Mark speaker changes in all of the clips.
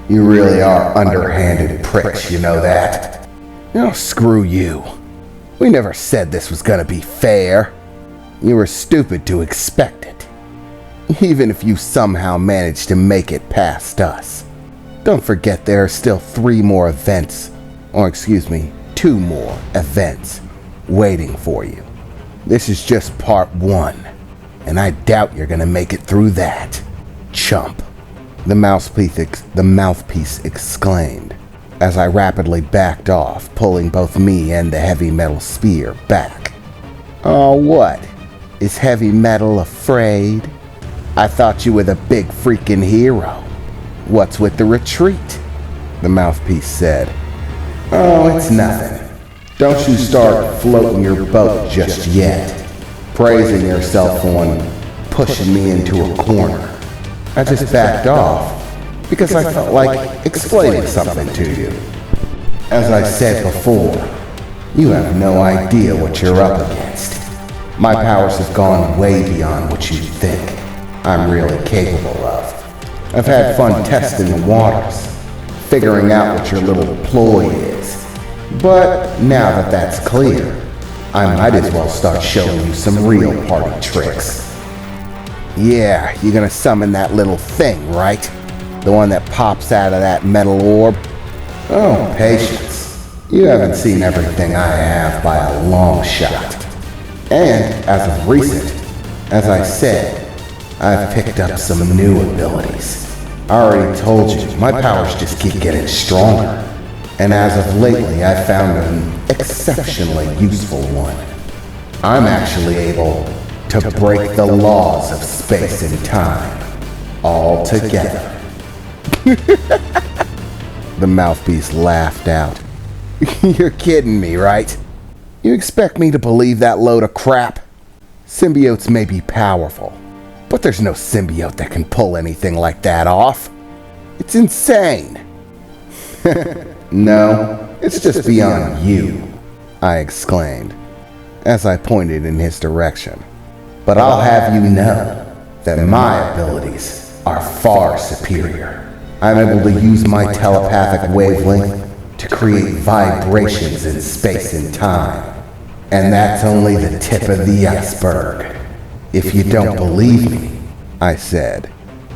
Speaker 1: You really are underhanded pricks, you know that? Oh, screw you. We never said this was gonna be fair. You were stupid to expect it. Even if you somehow managed to make it past us. Don't forget there are still 2 more events waiting for you. This is just part 1, and I doubt you're gonna make it through that, chump. The mouthpiece exclaimed as I rapidly backed off, pulling both me and the heavy metal spear back. Oh, what? Is heavy metal afraid? I thought you were the big freaking hero. What's with the retreat? The mouthpiece said. Oh, it's nothing. Don't you start floating your boat just yet, praising yourself on pushing me into a corner. I just backed off because I felt like explaining something to you. As I said before, you have no idea what you're up against. My powers have gone way beyond what you think I'm really capable of. I've had fun testing the waters, figuring out what your little ploy is. But now that that's clear, I might as well start showing you some real party tricks. Yeah, you're gonna summon that little thing, right? The one that pops out of that metal orb? Oh, patience. You haven't seen everything I have by a long shot. And, as of recent, as I said, I've picked up some new abilities. I already told you, my powers just keep getting stronger. And as of lately, I've found an exceptionally useful one. I'm actually able to break the laws of space and time altogether. The mouthpiece laughed out. You're kidding me, right? You expect me to believe that load of crap? Symbiotes may be powerful, but there's no symbiote that can pull anything like that off. It's insane. No, it's just beyond you, I exclaimed, as I pointed in his direction. But I'll have you know that my abilities are far superior. I'm able to use my telepathic wavelength to create vibrations in space and time. And that's only the tip of the iceberg. If you don't believe me, I said,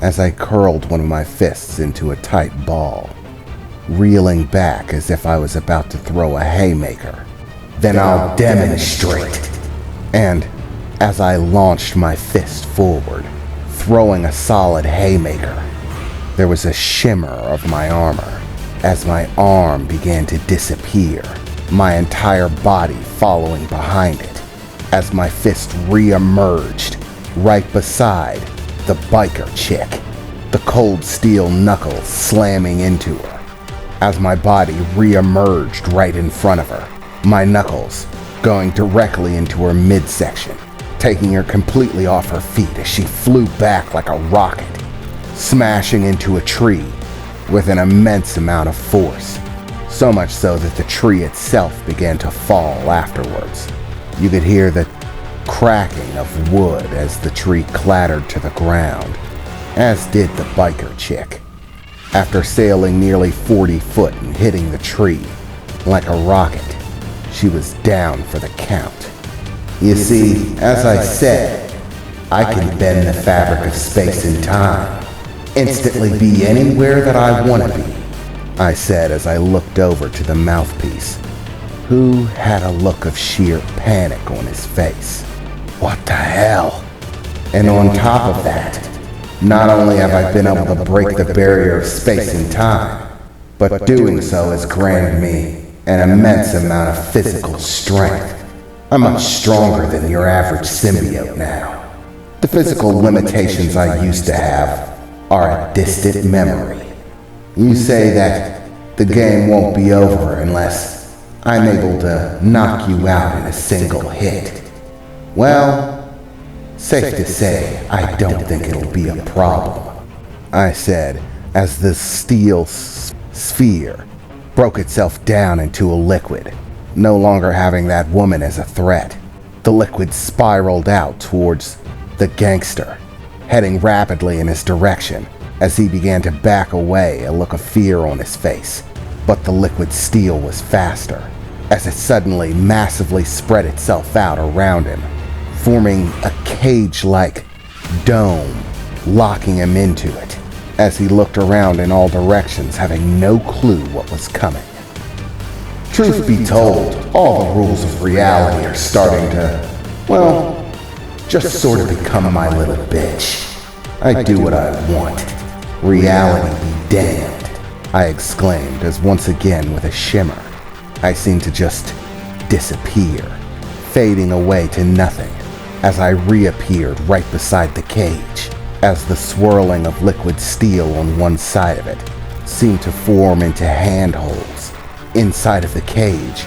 Speaker 1: as I curled one of my fists into a tight ball, reeling back as if I was about to throw a haymaker. Then I'll demonstrate. And as I launched my fist forward, throwing a solid haymaker, there was a shimmer of my armor as my arm began to disappear, my entire body following behind it, as my fist re-emerged right beside the biker chick, the cold steel knuckles slamming into her, as my body re-emerged right in front of her, my knuckles going directly into her midsection, taking her completely off her feet as she flew back like a rocket, smashing into a tree with an immense amount of force, so much so that the tree itself began to fall afterwards. You could hear the cracking of wood as the tree clattered to the ground, as did the biker chick. After sailing nearly 40 foot and hitting the tree like a rocket, she was down for the count. You see, as I said, I can bend the fabric of space and time, instantly be anywhere that I want to be, I said as I looked over to the mouthpiece, who had a look of sheer panic on his face. What the hell? And on top of that, not only have I been able to break the barrier of space and time, but doing so has granted me an immense amount of physical strength. I'm much stronger than your average symbiote now. The physical limitations I used to have are a distant memory. You say that the game won't be over unless I'm able to knock you out in a single hit. Well, safe to say, I don't think it'll be a problem, I said as the steel sphere broke itself down into a liquid, no longer having that woman as a threat. The liquid spiraled out towards the gangster, heading rapidly in his direction, as he began to back away, a look of fear on his face. But the liquid steel was faster, as it suddenly massively spread itself out around him, forming a cage-like dome, locking him into it, as he looked around in all directions, having no clue what was coming. Truth be told, all the rules of reality are starting to, well, just sort of become my little bitch. I do what I want. Reality be damned, I exclaimed, as once again with a shimmer, I seemed to just disappear, fading away to nothing, as I reappeared right beside the cage, as the swirling of liquid steel on one side of it seemed to form into handholds. Inside of the cage,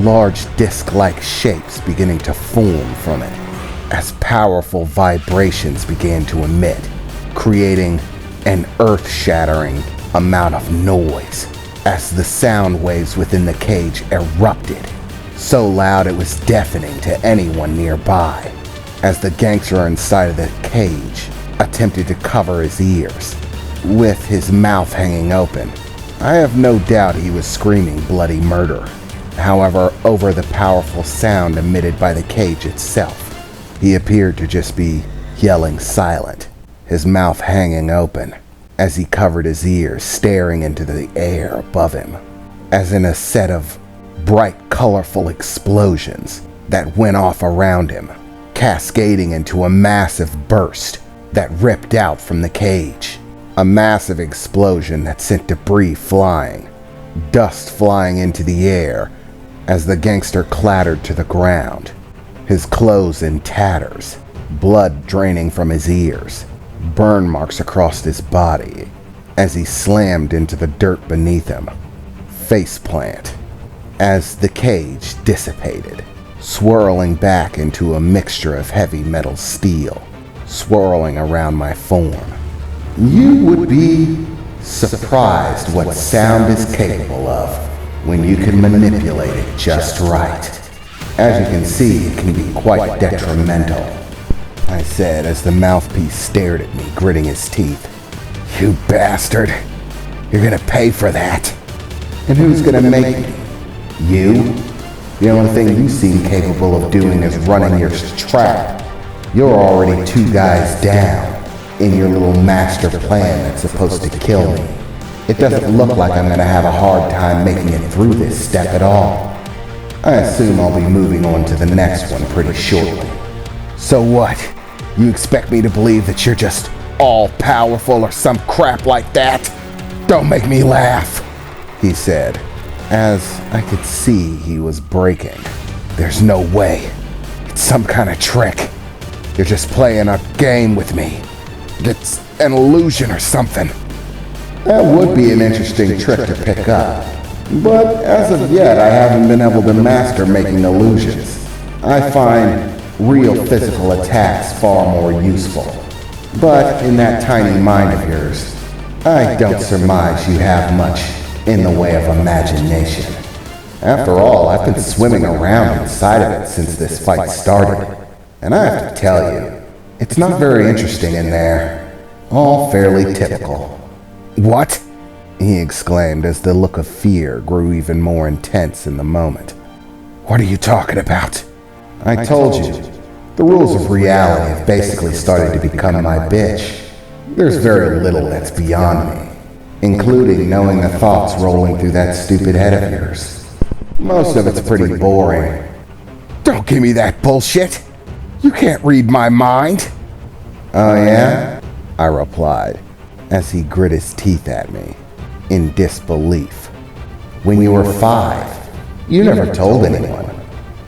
Speaker 1: large disc-like shapes beginning to form from it, as powerful vibrations began to emit, creating an earth-shattering amount of noise, as the sound waves within the cage erupted, so loud it was deafening to anyone nearby, as the gangster inside of the cage attempted to cover his ears, with his mouth hanging open. I have no doubt he was screaming bloody murder. However, over the powerful sound emitted by the cage itself, he appeared to just be yelling silent, his mouth hanging open, as he covered his ears, staring into the air above him, as in a set of bright, colorful explosions that went off around him, cascading into a massive burst that ripped out from the cage. A massive explosion that sent debris flying, dust flying into the air as the gangster clattered to the ground, his clothes in tatters, blood draining from his ears, burn marks across his body as he slammed into the dirt beneath him, faceplant, as the cage dissipated, swirling back into a mixture of heavy metal steel, swirling around my form. You would be surprised what sound is capable of when you can manipulate it just right. As you can see, it can be quite detrimental, I said as the mouthpiece stared at me, gritting his teeth. You bastard. You're gonna pay for that. And who's gonna make me? You? The only thing you seem capable of doing is running your trap. You're already 2 guys down in your little master plan that's supposed to kill me. It doesn't look like I'm going to have a hard time making it through this step at all. I assume I'll be moving on to the next one pretty shortly. So what? You expect me to believe that you're just all-powerful or some crap like that? Don't make me laugh, he said, as I could see he was breaking. There's no way. It's some kind of trick. You're just playing a game with me. It's an illusion or something. That would be an interesting trick to pick up. But as of yet, I haven't been able to master making illusions. I find real physical attacks far more useful. But in that tiny mind of yours, I don't surmise you have much in the way of imagination. After all, I've been swimming around inside of it since this fight started. And I have to tell you, it's not very interesting in there. All fairly typical. What? He exclaimed as the look of fear grew even more intense in the moment. What are you talking about? I told you, the rules of reality have basically started to become my bitch. There's very little that's beyond me, including knowing the thoughts rolling through that stupid head of yours. Most of it's pretty boring. Don't give me that bullshit! You can't read my mind! Oh yeah? I replied, as he grit his teeth at me, in disbelief. When you were 5, you never told anyone,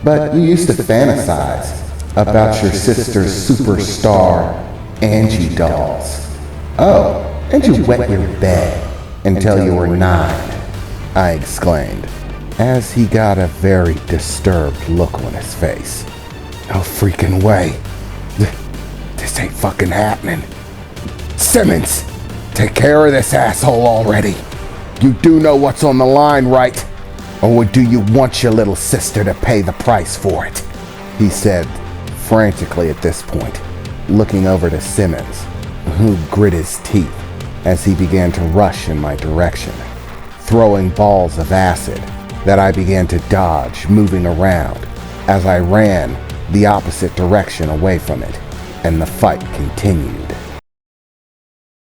Speaker 1: but you used to fantasize about your sister's superstar Angie dolls. Oh, and you wet your bed until you were 9, I exclaimed, as he got a very disturbed look on his face. No freaking way. This ain't fucking happening. Simmons, take care of this asshole already. You do know what's on the line, right? Or do you want your little sister to pay the price for it? He said, frantically at this point, looking over to Simmons, who grit his teeth, as he began to rush in my direction, throwing balls of acid that I began to dodge, moving around as I ran the opposite direction away from it, and the fight continued.